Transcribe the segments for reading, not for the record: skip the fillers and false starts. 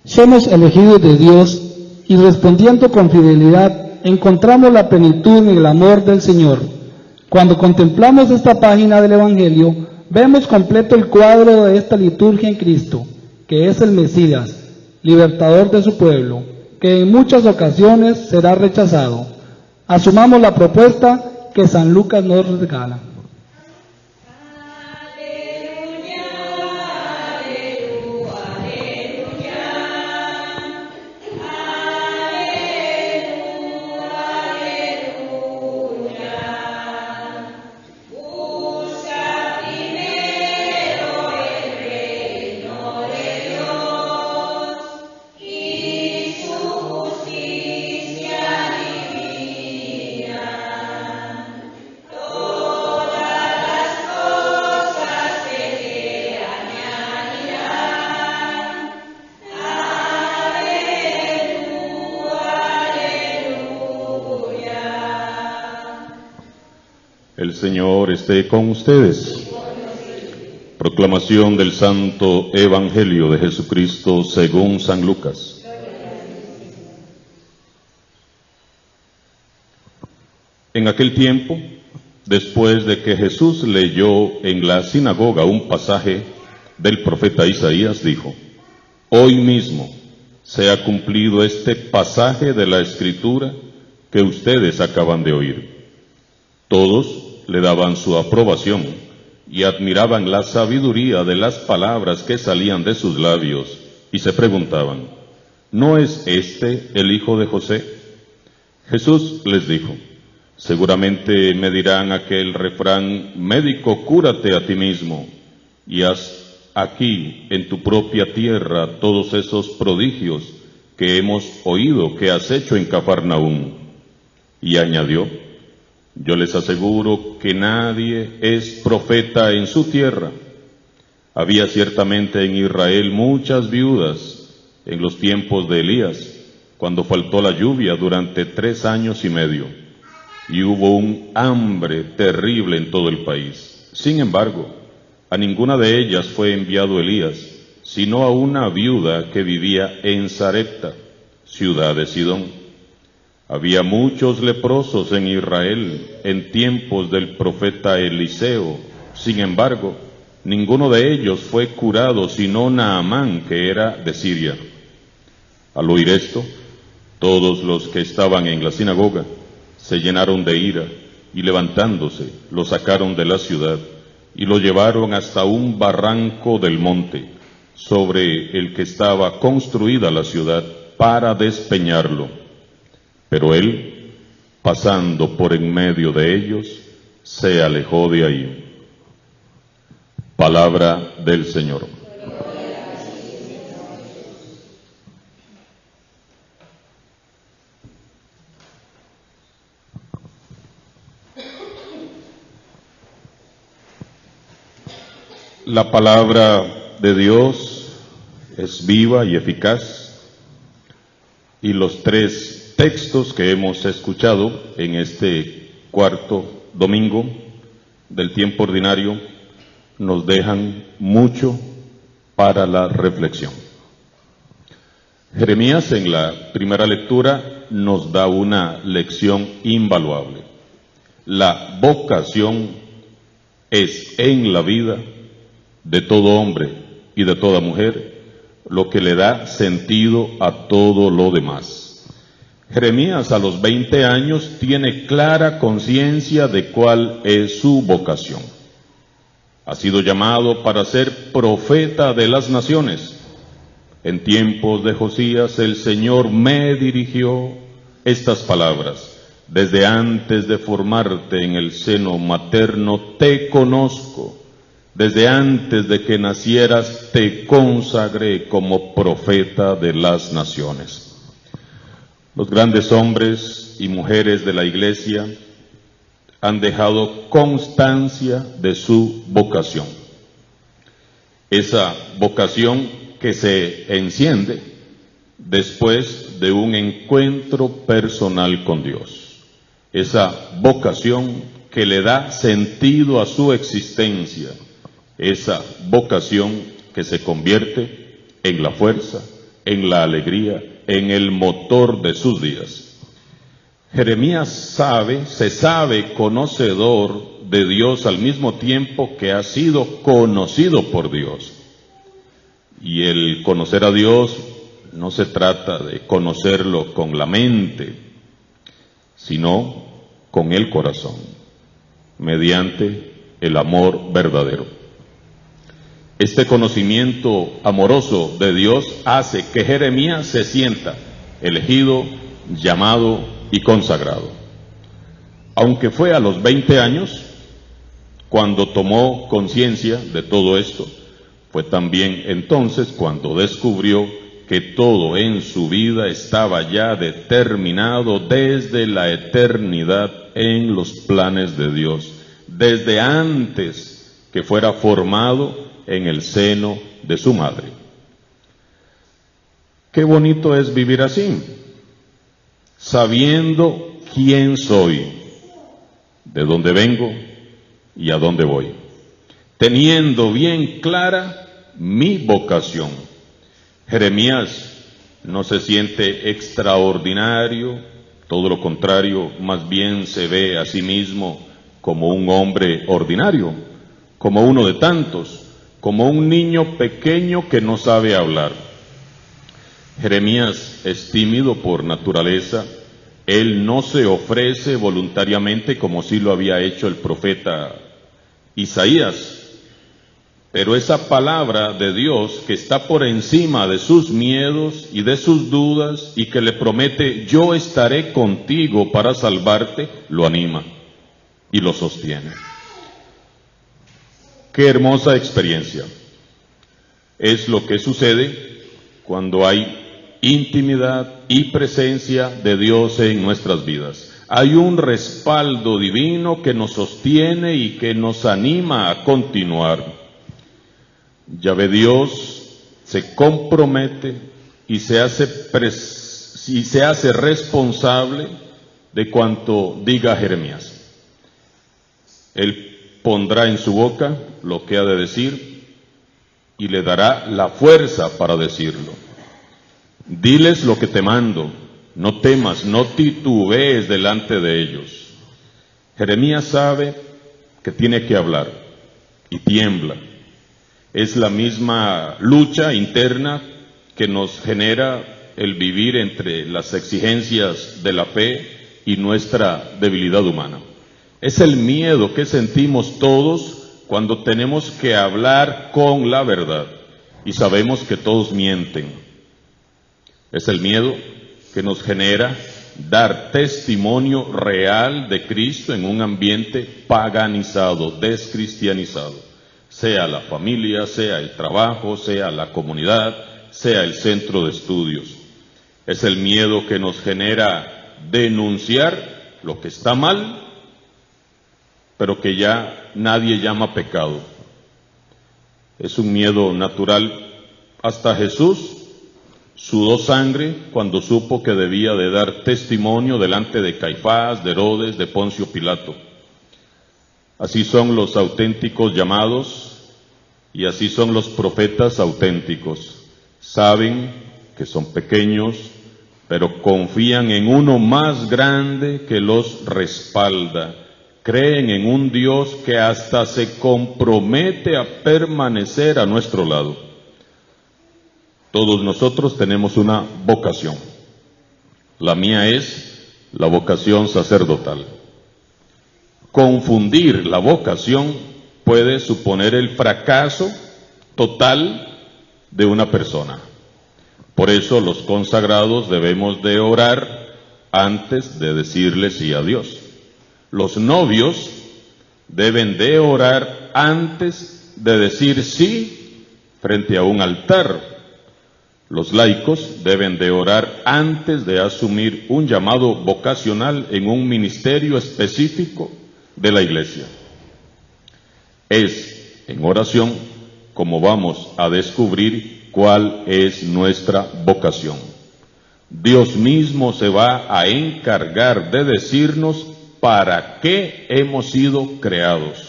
Somos elegidos de Dios y respondiendo con fidelidad encontramos la plenitud en el amor del Señor. Cuando contemplamos esta página del Evangelio, vemos completo el cuadro de esta liturgia en Cristo, que es el Mesías, libertador de su pueblo, que en muchas ocasiones será rechazado. Asumamos la propuesta que San Lucas nos regala. El Señor esté con ustedes. Proclamación del Santo Evangelio de Jesucristo según San Lucas. En aquel tiempo, después de que Jesús leyó en la sinagoga un pasaje del profeta Isaías, dijo: Hoy mismo se ha cumplido este pasaje de la Escritura que ustedes acaban de oír. Todos le daban su aprobación y admiraban la sabiduría de las palabras que salían de sus labios y se preguntaban: ¿no es este el hijo de José? Jesús les dijo: seguramente me dirán aquel refrán: médico, cúrate a ti mismo y haz aquí en tu propia tierra todos esos prodigios que hemos oído que has hecho en Cafarnaúm. Y añadió: yo les aseguro que nadie es profeta en su tierra. Había ciertamente en Israel muchas viudas en los tiempos de Elías, cuando faltó la lluvia durante 3 años y medio, y hubo un hambre terrible en todo el país. Sin embargo, a ninguna de ellas fue enviado Elías, sino a una viuda que vivía en Sarepta, ciudad de Sidón. Había muchos leprosos en Israel en tiempos del profeta Eliseo. Sin embargo, ninguno de ellos fue curado, sino Naamán, que era de Siria. Al oír esto, todos los que estaban en la sinagoga se llenaron de ira y levantándose, lo sacaron de la ciudad y lo llevaron hasta un barranco del monte, sobre el que estaba construida la ciudad, para despeñarlo. Pero él, pasando por en medio de ellos, se alejó de ahí. Palabra del Señor. La palabra de Dios es viva y eficaz, y los 3 textos que hemos escuchado en este cuarto domingo del tiempo ordinario nos dejan mucho para la reflexión. Jeremías, en la primera lectura, nos da una lección invaluable. La vocación es en la vida de todo hombre y de toda mujer lo que le da sentido a todo lo demás. Jeremías, a los 20 años, tiene clara conciencia de cuál es su vocación. Ha sido llamado para ser profeta de las naciones. En tiempos de Josías, el Señor me dirigió estas palabras: desde antes de formarte en el seno materno te conozco, desde antes de que nacieras te consagré como profeta de las naciones. Los grandes hombres y mujeres de la Iglesia han dejado constancia de su vocación. Esa vocación que se enciende después de un encuentro personal con Dios. Esa vocación que le da sentido a su existencia. Esa vocación que se convierte en la fuerza, en la alegría, en el motor de sus días. Jeremías se sabe conocedor de Dios al mismo tiempo que ha sido conocido por Dios. Y el conocer a Dios no se trata de conocerlo con la mente, sino con el corazón, mediante el amor verdadero. Este conocimiento amoroso de Dios hace que Jeremías se sienta elegido, llamado y consagrado. Aunque fue a los 20 años cuando tomó conciencia de todo esto, fue también entonces cuando descubrió que todo en su vida estaba ya determinado desde la eternidad en los planes de Dios, desde antes que fuera formado en el seno de su madre. Qué bonito es vivir así, sabiendo quién soy, de dónde vengo y a dónde voy, teniendo bien clara mi vocación. Jeremías no se siente extraordinario, todo lo contrario, más bien se ve a sí mismo como un hombre ordinario, como uno de tantos, como un niño pequeño que no sabe hablar. Jeremías es tímido por naturaleza, él no se ofrece voluntariamente como sí lo había hecho el profeta Isaías. Pero esa palabra de Dios que está por encima de sus miedos y de sus dudas y que le promete, yo estaré contigo para salvarte, lo anima y lo sostiene. Qué hermosa experiencia es lo que sucede cuando hay intimidad y presencia de Dios en nuestras vidas. Hay un respaldo divino que nos sostiene y que nos anima a continuar. Yahvé Dios se compromete y se hace responsable de cuanto diga Jeremías. Él pondrá en su boca lo que ha de decir y le dará la fuerza para decirlo. Diles lo que te mando, no temas, no titubees delante de ellos. Jeremías sabe que tiene que hablar y tiembla. Es la misma lucha interna que nos genera el vivir entre las exigencias de la fe y nuestra debilidad humana. Es el miedo que sentimos todos cuando tenemos que hablar con la verdad y sabemos que todos mienten. Es el miedo que nos genera dar testimonio real de Cristo en un ambiente paganizado, descristianizado. Sea la familia, sea el trabajo, sea la comunidad, sea el centro de estudios. Es el miedo que nos genera denunciar lo que está mal, pero que ya nadie llama pecado. Es un miedo natural. Hasta Jesús sudó sangre cuando supo que debía de dar testimonio delante de Caifás, de Herodes, de Poncio Pilato. Así son los auténticos llamados y así son los profetas auténticos. Saben que son pequeños, pero confían en uno más grande que los respalda. Creen en un Dios que hasta se compromete a permanecer a nuestro lado. Todos nosotros tenemos una vocación. La mía es la vocación sacerdotal. Confundir la vocación puede suponer el fracaso total de una persona. Por eso los consagrados debemos de orar antes de decirle sí a Dios. Los novios deben de orar antes de decir sí frente a un altar. Los laicos deben de orar antes de asumir un llamado vocacional en un ministerio específico de la Iglesia. Es en oración como vamos a descubrir cuál es nuestra vocación. Dios mismo se va a encargar de decirnos para qué hemos sido creados.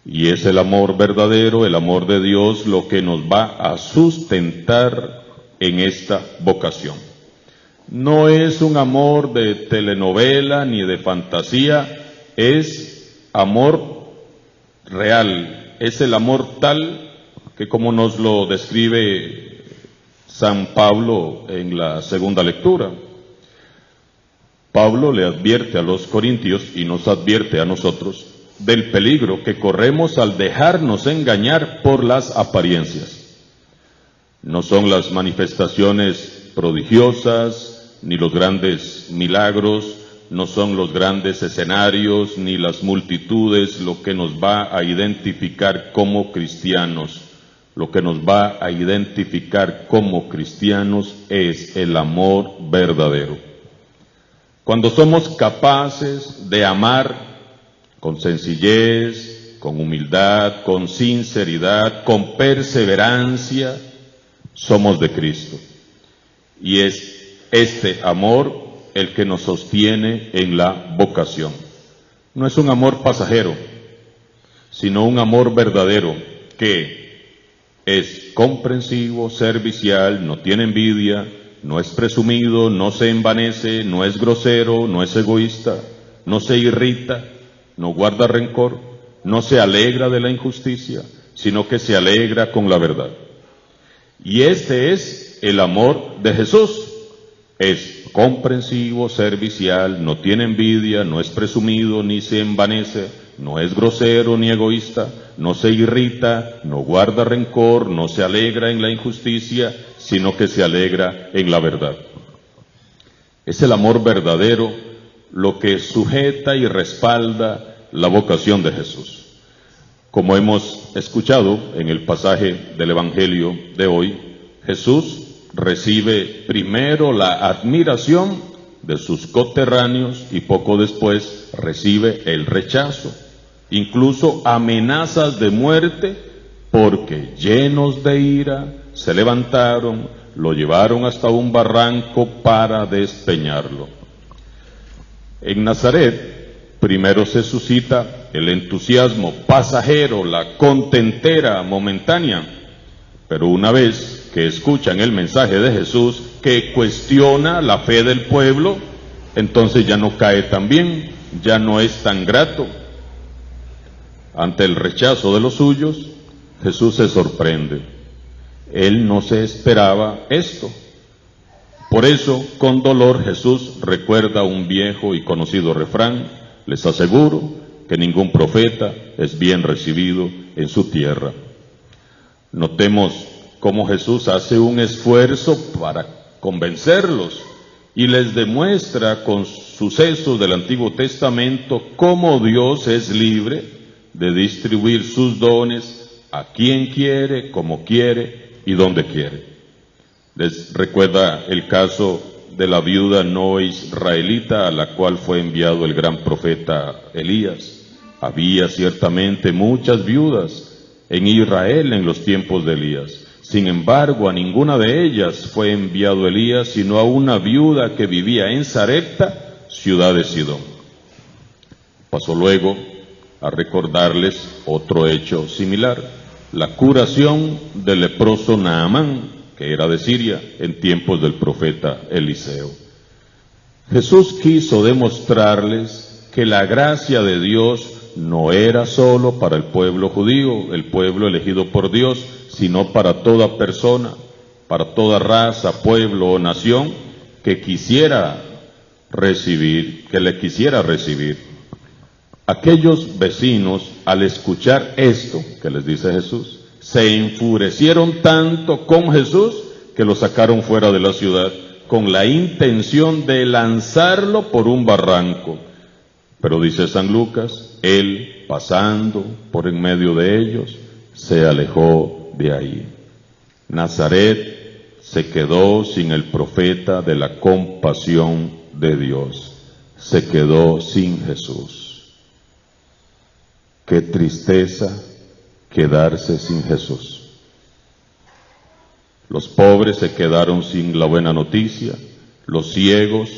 Y es el amor verdadero, el amor de Dios, lo que nos va a sustentar en esta vocación. No es un amor de telenovela ni de fantasía, es amor real, es el amor tal que, como nos lo describe San Pablo en la segunda lectura, Pablo le advierte a los corintios y nos advierte a nosotros del peligro que corremos al dejarnos engañar por las apariencias. No son las manifestaciones prodigiosas, ni los grandes milagros, no son los grandes escenarios, ni las multitudes lo que nos va a identificar como cristianos. Lo que nos va a identificar como cristianos es el amor verdadero. Cuando somos capaces de amar con sencillez, con humildad, con sinceridad, con perseverancia, somos de Cristo. Y es este amor el que nos sostiene en la vocación. No es un amor pasajero, sino un amor verdadero que es comprensivo, servicial, no tiene envidia, no es presumido, no se envanece, no es grosero, no es egoísta, no se irrita, no guarda rencor, no se alegra de la injusticia, sino que se alegra con la verdad. Y este es el amor de Jesús. Es comprensivo, servicial, no tiene envidia, no es presumido, ni se envanece, no es grosero ni egoísta, no se irrita, no guarda rencor, no se alegra en la injusticia, sino que se alegra en la verdad. Es el amor verdadero lo que sujeta y respalda la vocación de Jesús. Como hemos escuchado en el pasaje del Evangelio de hoy, Jesús recibe primero la admiración de sus coterráneos y poco después recibe el rechazo, incluso amenazas de muerte, porque llenos de ira se levantaron, lo llevaron hasta un barranco para despeñarlo. En Nazaret primero se suscita el entusiasmo pasajero, la contentera momentánea, pero una vez que escuchan el mensaje de Jesús que cuestiona la fe del pueblo, entonces ya no cae tan bien, ya no es tan grato. Ante el rechazo de los suyos, Jesús se sorprende. Él no se esperaba esto. Por eso, con dolor, Jesús recuerda un viejo y conocido refrán: les aseguro que ningún profeta es bien recibido en su tierra. Notemos cómo Jesús hace un esfuerzo para convencerlos y les demuestra con sucesos del Antiguo Testamento cómo Dios es libre de distribuir sus dones a quien quiere, como quiere y donde quiere. Les recuerda el caso de la viuda no israelita a la cual fue enviado el gran profeta Elías. Había ciertamente muchas viudas en Israel en los tiempos de Elías. Sin embargo, a ninguna de ellas fue enviado Elías, sino a una viuda que vivía en Sarepta, ciudad de Sidón. Pasó luego a recordarles otro hecho similar: la curación del leproso Naamán, que era de Siria, en tiempos del profeta Eliseo. Jesús quiso demostrarles que la gracia de Dios no era solo para el pueblo judío, el pueblo elegido por Dios, sino para toda persona, para toda raza, pueblo o nación que quisiera recibir, que le quisiera recibir. Aquellos vecinos, al escuchar esto que les dice Jesús, se enfurecieron tanto con Jesús que lo sacaron fuera de la ciudad con la intención de lanzarlo por un barranco. Pero dice San Lucas, él, pasando por en medio de ellos, se alejó de ahí. Nazaret se quedó sin el profeta de la compasión de Dios. Se quedó sin Jesús. Qué tristeza quedarse sin Jesús. Los pobres se quedaron sin la buena noticia, los ciegos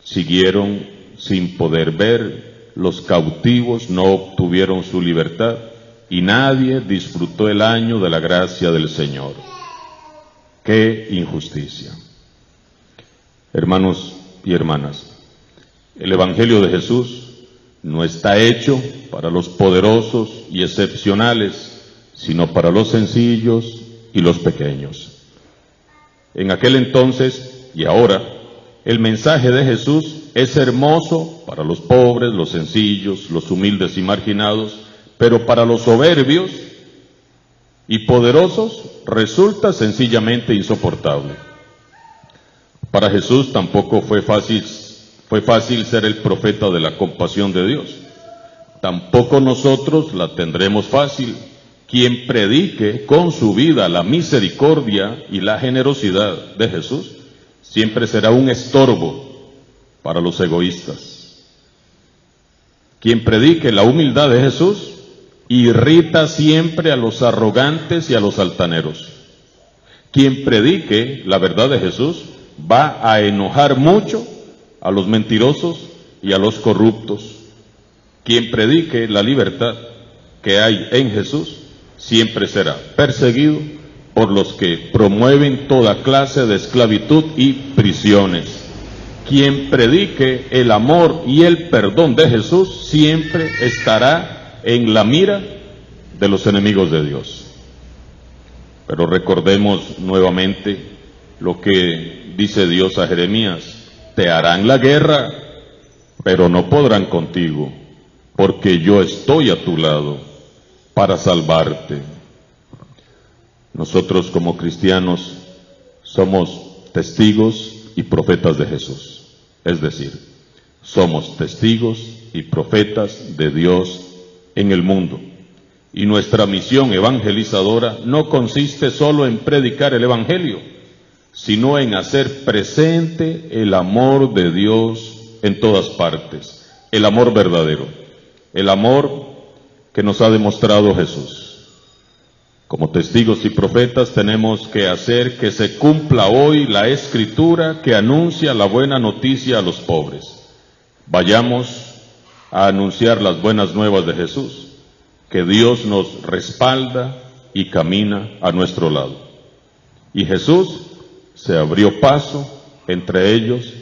siguieron sin poder ver, los cautivos no obtuvieron su libertad y nadie disfrutó el año de la gracia del Señor. ¡Qué injusticia! Hermanos y hermanas, el Evangelio de Jesús no está hecho para los poderosos y excepcionales, sino para los sencillos y los pequeños. En aquel entonces y ahora, el mensaje de Jesús es hermoso para los pobres, los sencillos, los humildes y marginados, pero para los soberbios y poderosos resulta sencillamente insoportable. Para Jesús tampoco fue fácil ser el profeta de la compasión de Dios. Tampoco nosotros la tendremos fácil. Quien predique con su vida la misericordia y la generosidad de Jesús siempre será un estorbo para los egoístas. Quien predique la humildad de Jesús irrita siempre a los arrogantes y a los altaneros. Quien predique la verdad de Jesús va a enojar mucho a los mentirosos y a los corruptos. Quien predique la libertad que hay en Jesús siempre será perseguido por los que promueven toda clase de esclavitud y prisiones. Quien predique el amor y el perdón de Jesús siempre estará en la mira de los enemigos de Dios. Pero recordemos nuevamente lo que dice Dios a Jeremías: te harán la guerra, pero no podrán contigo, porque yo estoy a tu lado para salvarte. Nosotros como cristianos somos testigos y profetas de Jesús, es decir, somos testigos y profetas de Dios en el mundo. Y nuestra misión evangelizadora no consiste solo en predicar el Evangelio, sino en hacer presente el amor de Dios en todas partes, el amor verdadero, el amor que nos ha demostrado Jesús. Como testigos y profetas tenemos que hacer que se cumpla hoy la Escritura que anuncia la buena noticia a los pobres. Vayamos a anunciar las buenas nuevas de Jesús, que Dios nos respalda y camina a nuestro lado. Y Jesús se abrió paso entre ellos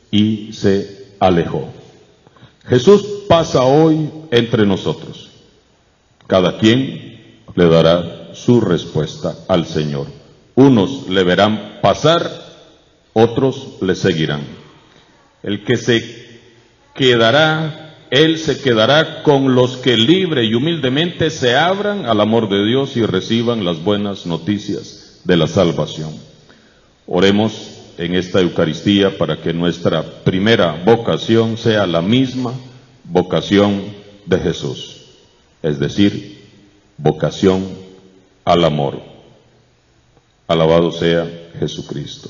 y se alejó. Jesús pasa hoy entre nosotros. Cada quien le dará su respuesta al Señor. Unos le verán pasar, otros le seguirán. El que se quedará, Él se quedará con los que libre y humildemente se abran al amor de Dios y reciban las buenas noticias de la salvación. Oremos en esta Eucaristía para que nuestra primera vocación sea la misma vocación de Jesús, es decir, vocación al amor. Alabado sea Jesucristo.